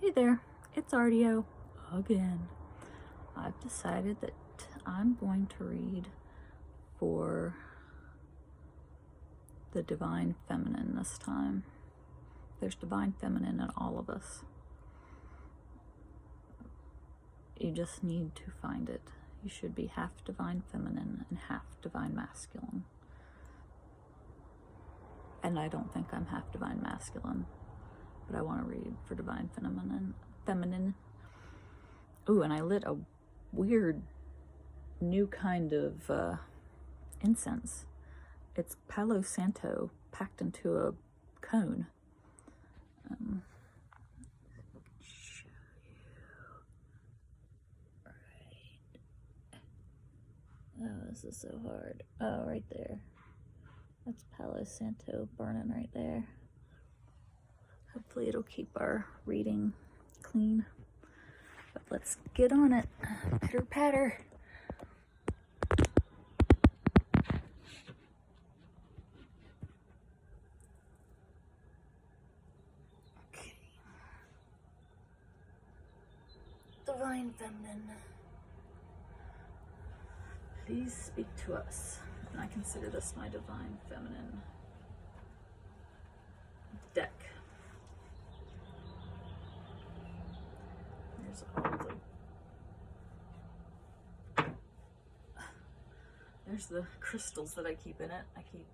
Hey there, it's Artio again. I've decided that I'm going to read for the Divine Feminine this time. There's Divine Feminine in all of us. You just need to find it. You should be half Divine Feminine and half Divine Masculine. And I don't think I'm half Divine Masculine, but I want to read for Divine Feminine. Ooh, and I lit a weird new kind of incense. It's Palo Santo packed into a cone. Show you. Right. Oh, this is so hard. Oh, right there. That's Palo Santo burning right there. Hopefully it'll keep our reading clean. But let's get on it. Pitter patter. Okay. Divine Feminine, please speak to us. And I consider this my Divine Feminine deck. There's there's the crystals that I keep in it. I keep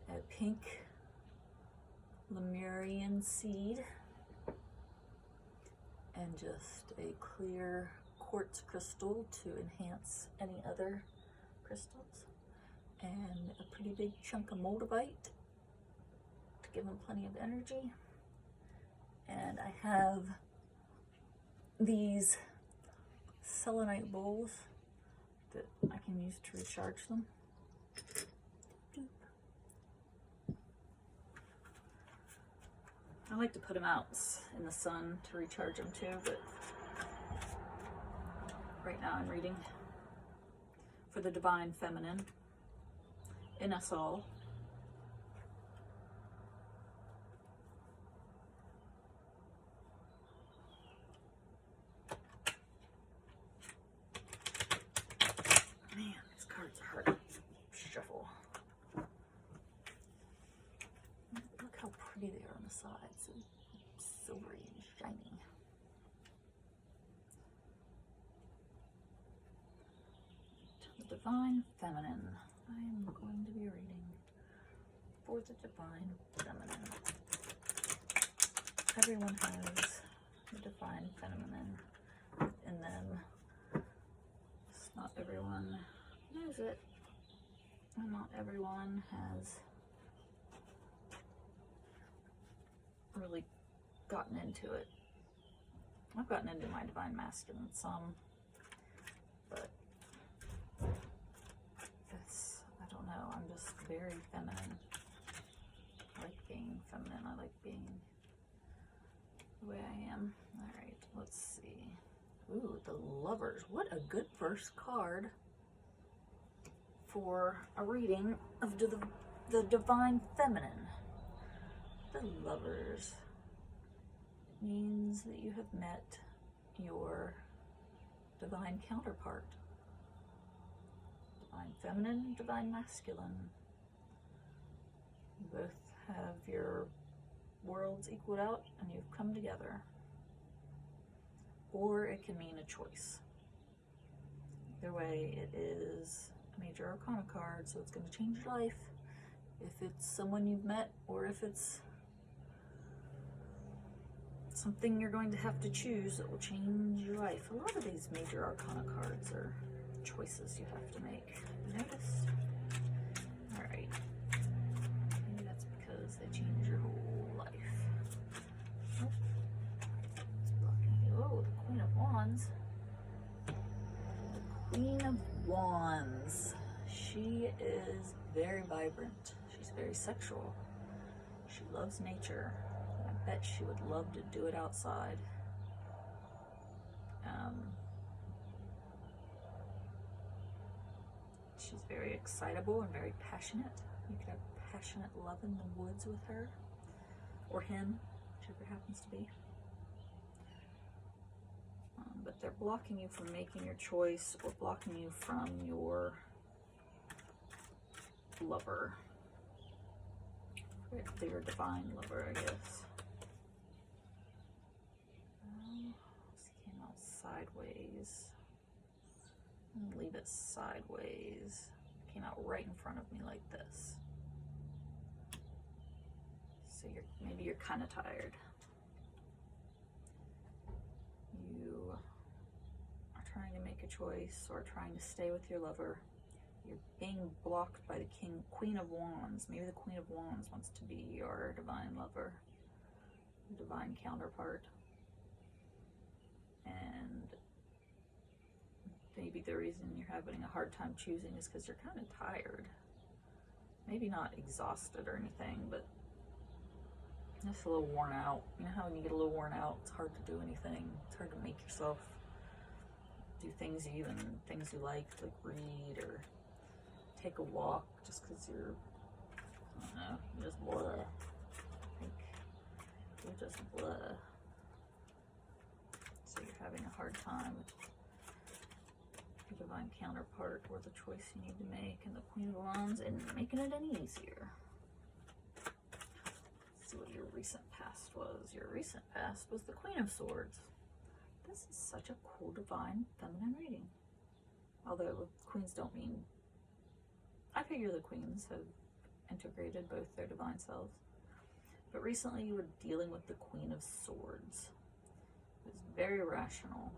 a pink Lemurian seed and just a clear quartz crystal to enhance any other crystals, and a pretty big chunk of moldavite to give them plenty of energy. And I have these selenite bowls that I can use to recharge them. I like to put them out in the sun to recharge them too, but right now I'm reading for the Divine Feminine in us all. Man, these cards are hard to shuffle. Look how pretty they are on the sides, silvery and shiny. The Divine Feminine. I am going to be reading for the Divine Feminine. Everyone has the Divine Feminine in them. Just not everyone knows it, and not everyone has really gotten into it. I've gotten into my Divine Masculine some, but it's, I don't know, I'm just very feminine. I like being feminine. I like being the way I am. All right, let's see. Ooh, the Lovers. What a good first card for a reading of the Divine Feminine. The Lovers. It means that you have met your divine counterpart. Divine Feminine, Divine Masculine. You both have your worlds equaled out and you've come together. Or it can mean a choice. Either way, it is a major arcana card, so it's going to change your life. If it's someone you've met, or if it's something you're going to have to choose that will change your life. A lot of these major arcana cards are choices you have to make. Notice? All right. Maybe that's because they change your whole life. Oh, it's blocking me. Oh, the Queen of Wands. The Queen of Wands. She is very vibrant. She's very sexual. She loves nature. I bet she would love to do it outside. She's very excitable and very passionate. You could have passionate love in the woods with her, or him, whichever happens to be. but they're blocking you from making your choice or blocking you from your lover, your divine lover, I guess. This came out sideways. I'm gonna leave it sideways. It came out right in front of me like this. So maybe you're kind of tired. You are trying to make a choice or trying to stay with your lover. You're being blocked by the Queen of Wands. Maybe the Queen of Wands wants to be your divine lover, your divine counterpart. And maybe the reason you're having a hard time choosing is because you're kind of tired. Maybe not exhausted or anything, but just a little worn out. You know how when you get a little worn out, it's hard to do anything. It's hard to make yourself do things you like read or take a walk just because you're, I don't know, you're just blah. You're just blah. So you're having a hard time with your divine counterpart or the choice you need to make and the Queen of Wands and making it any easier. Let's see what your recent past was. Your recent past was the Queen of Swords. This is such a cool divine feminine reading. Although queens don't mean, I figure the queens have integrated both their divine selves. But recently you were dealing with the Queen of Swords. Who's very rational.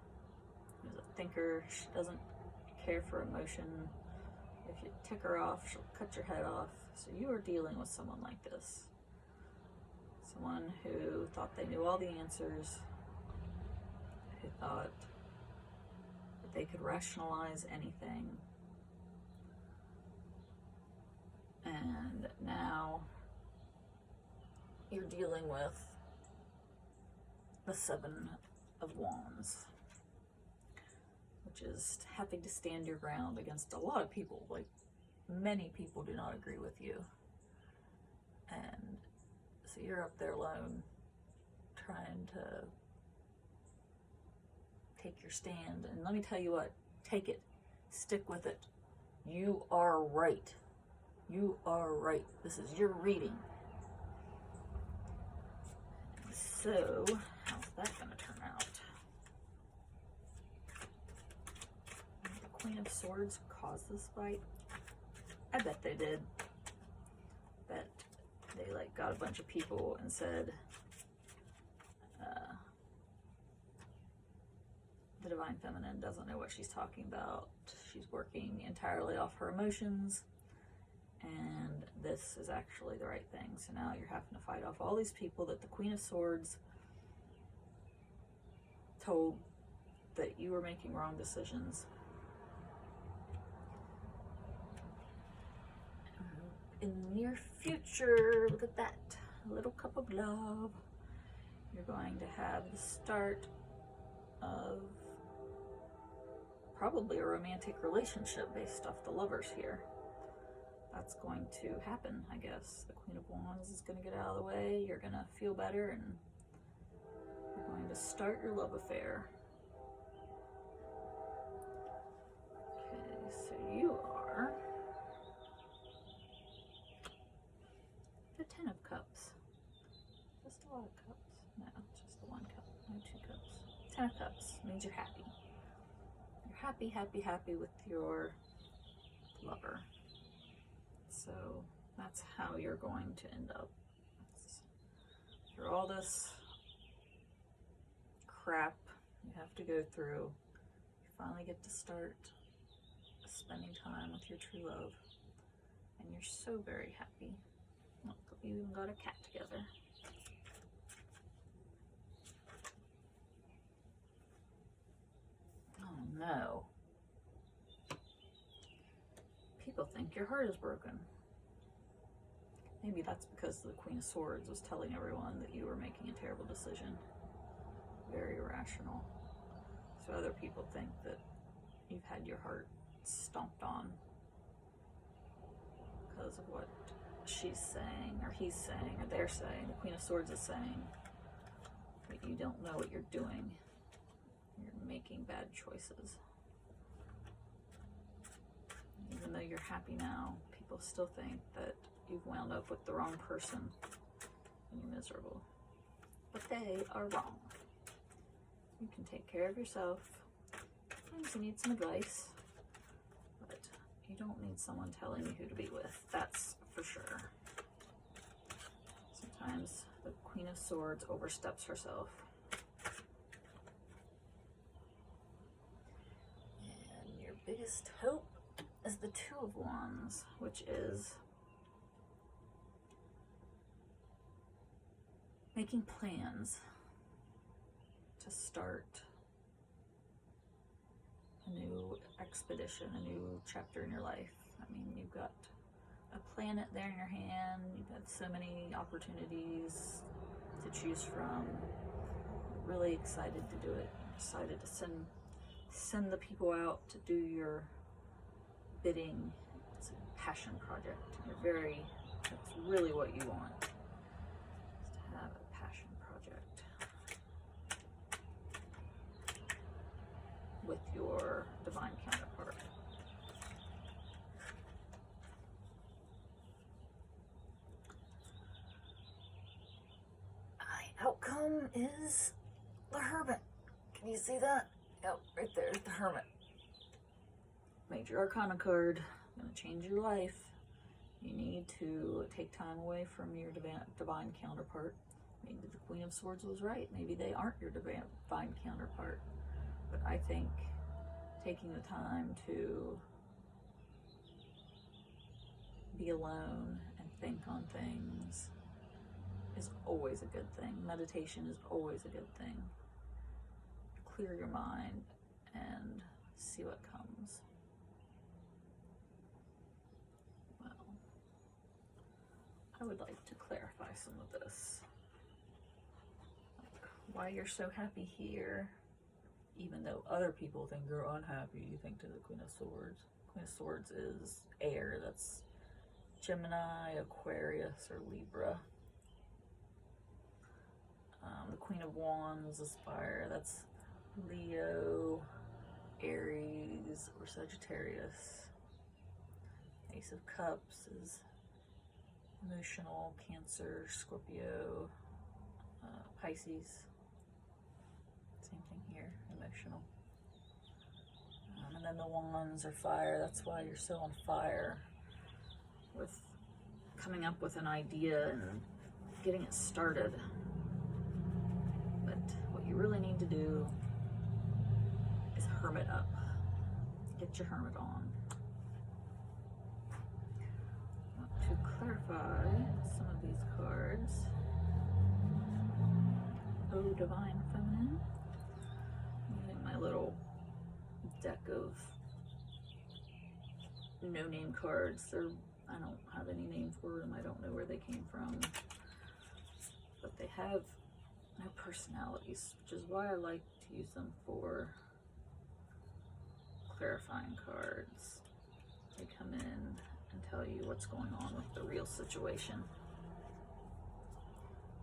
Who's a thinker. She doesn't care for emotion. If you tick her off, she'll cut your head off. So you are dealing with someone like this. Someone who thought they knew all the answers. Who thought that they could rationalize anything. And now you're dealing with the Seven of Wands, which is having to stand your ground against a lot of people. Like, many people do not agree with you. And so you're up there alone, trying to take your stand. And let me tell you what, take it, stick with it. You are right. You are right. This is your reading. So, how's that going to turn out? The Queen of Swords caused this fight? I bet they did. Bet they got a bunch of people and said, the Divine Feminine doesn't know what she's talking about. She's working entirely off her emotions. And this is actually the right thing. So now you're having to fight off all these people that the Queen of Swords told that you were making wrong decisions. In the near future, look at that, a little cup of love. You're going to have the start of probably a romantic relationship based off the Lovers here. That's going to happen, I guess. The Queen of Wands is going to get out of the way. You're going to feel better and you're going to start your love affair. Okay, so you are the Ten of Cups. Just a lot of cups? No, just the one cup. No, 2 cups. 10 of Cups means you're happy. You're happy, happy, happy with your lover. So that's how you're going to end up. Through all this crap you have to go through, you finally get to start spending time with your true love. And you're so very happy. Look, you even got a cat together. Oh no. People think your heart is broken. Maybe that's because the Queen of Swords was telling everyone that you were making a terrible decision. Very irrational. So other people think that you've had your heart stomped on because of what she's saying, or he's saying, or they're saying. The Queen of Swords is saying that you don't know what you're doing. You're making bad choices. Even though you're happy now, people still think that you've wound up with the wrong person and you're miserable. But they are wrong. You can take care of yourself. Sometimes you need some advice, but you don't need someone telling you who to be with. That's for sure. Sometimes the Queen of Swords oversteps herself. And your biggest hope is the Two of Wands, which is making plans to start a new expedition, a new chapter in your life. I mean, you've got a planet there in your hand. You've had so many opportunities to choose from. You're really excited to do it. You're excited to send the people out to do your bidding. It's a passion project. That's really what you want, is to have a passion project with your divine counterpart. My outcome is the Hermit. Can you see that? Yep, right there, the Hermit. Major Arcana card, gonna change your life. You need to take time away from your divine counterpart. Maybe the Queen of Swords was right. Maybe they aren't your divine counterpart. But I think taking the time to be alone and think on things is always a good thing. Meditation is always a good thing. Clear your mind and see what comes. I would like to clarify some of this. Like why you're so happy here, even though other people think you're unhappy, you think to the Queen of Swords. Queen of Swords is air, that's Gemini, Aquarius, or Libra. The Queen of Wands is fire, that's Leo, Aries, or Sagittarius. Ace of Cups is emotional, Cancer, Scorpio, Pisces. Same thing here, emotional. And then the Wands are fire. That's why you're so on fire with coming up with an idea and getting it started. But what you really need to do is hermit up. Get your hermit on. To clarify some of these cards. Oh, Divine Feminine. I'm using my little deck of no-name cards. I don't have any name for them. I don't know where they came from. But they have no personalities, which is why I like to use them for clarifying cards. They come in and tell you what's going on with the real situation.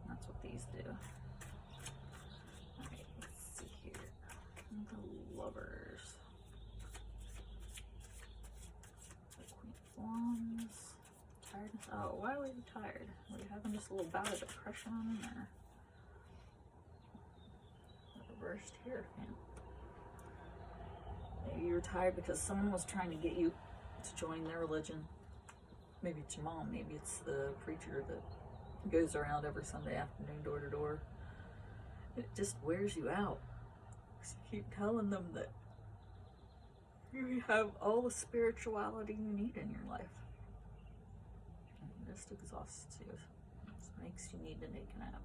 That's what these do. Alright, let's see here. The Lovers. The Queen of Wands. Tiredness. Oh, why were you tired? Were you having just a little bout of depression or reversed Hierophant? Maybe you were tired because someone was trying to get you to join their religion. Maybe it's your mom, maybe it's the preacher that goes around every Sunday afternoon door to door. It just wears you out. You keep telling them that you have all the spirituality you need in your life. And it just exhausts you. It just makes you need to take a nap.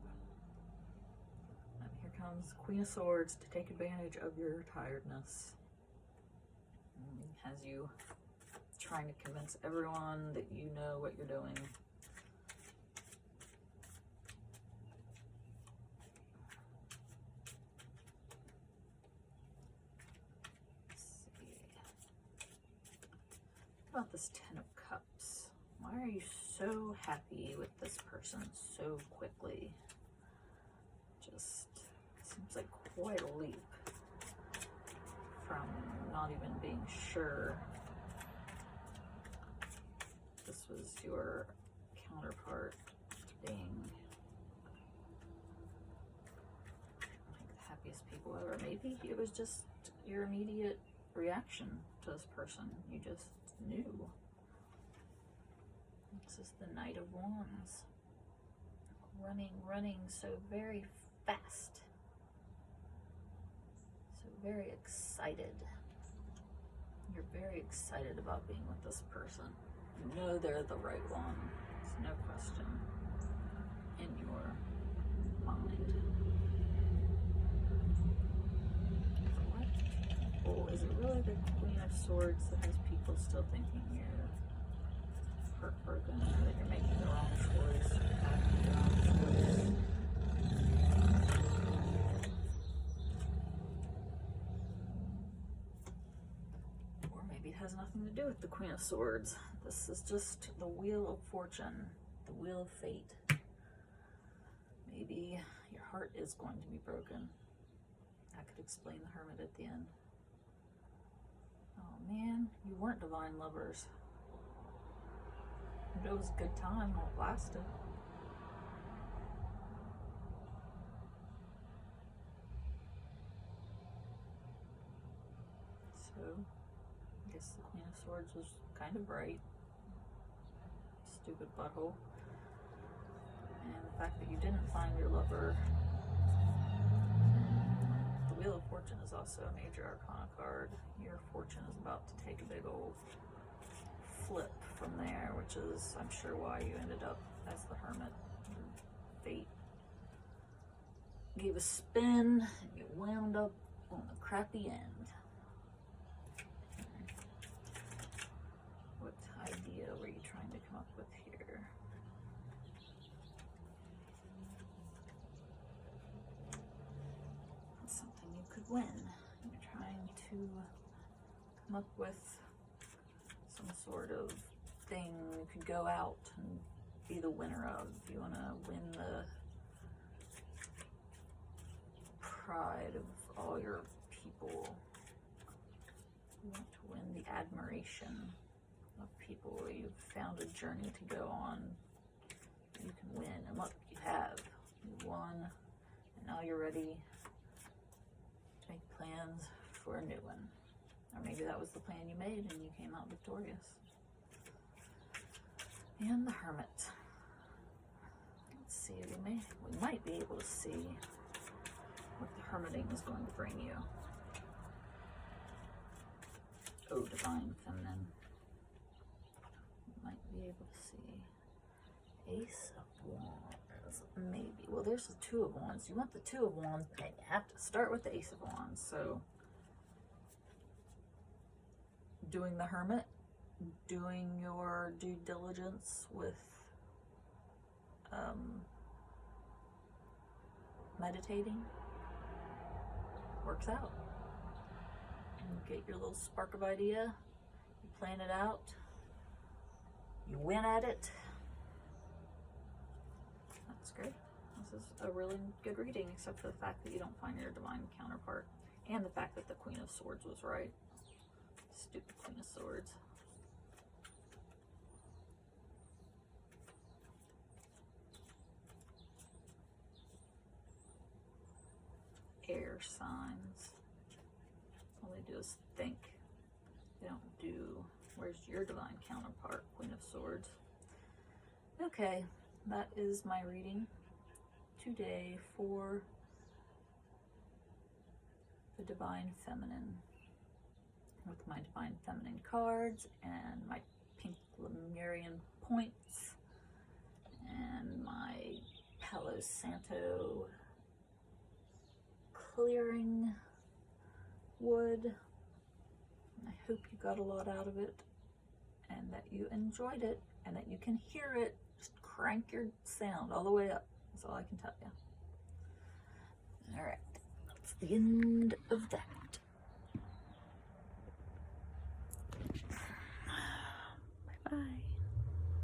And here comes Queen of Swords to take advantage of your tiredness. And has you trying to convince everyone that you know what you're doing. Let's see. What about this Ten of Cups? Why are you so happy with this person so quickly? Just seems like quite a leap. from not even being sure this was your counterpart being like the happiest people ever. Maybe it was just your immediate reaction to this person. You just knew. This is the Knight of Wands. Running so very fast. So very excited. You're very excited about being with this person. You know they're the right one. There's no question in your mind. What? Oh, is it really the Queen of Swords that has people still thinking you're heartbroken, that you're making the wrong choice, acting the wrong choice? Or maybe it has nothing to do with the Queen of Swords. This is just the Wheel of Fortune, the Wheel of Fate. Maybe your heart is going to be broken. That could explain the Hermit at the end. Oh man, you weren't divine lovers. But it was a good time while it lasted. So, I guess the Queen of Swords was kind of right. Stupid butthole. And the fact that you didn't find your lover. The Wheel of Fortune is also a major arcana card. Your fortune is about to take a big old flip from there, which is, I'm sure, why you ended up as the Hermit. Fate gave a spin, and you wound up on the crappy end. What idea were you trying to come up with here? Something you could win. You're trying to come up with some sort of thing you could go out and be the winner of. You want to win the pride of all your people. You want to win the admiration of people. You've found a journey to go on. You can win, and look, you have. You won, and now you're ready to make plans for a new one. Or maybe that was the plan you made and you came out victorious. And the Hermit. Let's see, we might be able to see what the hermiting is going to bring you. Oh, Divine Feminine. Might be able to see Ace of Wands, maybe. Well, there's the Two of Wands. You want the Two of Wands, but you have to start with the Ace of Wands. So, doing the Hermit, doing your due diligence with meditating, works out. You get your little spark of idea, you plan it out, you win at it. That's great. This is a really good reading, except for the fact that you don't find your divine counterpart, and the fact that the Queen of Swords was right. Stupid Queen of Swords. Air signs. All they do is think. They don't do. Where's your divine counterpart, Queen of Swords? Okay, that is my reading today for the Divine Feminine, with my Divine Feminine cards and my pink Lemurian points and my Palo Santo clearing wood. I hope you got a lot out of it and that you enjoyed it and that you can hear it. Just crank your sound all the way up. That's all I can tell you. All right, that's the end of that. Bye-bye.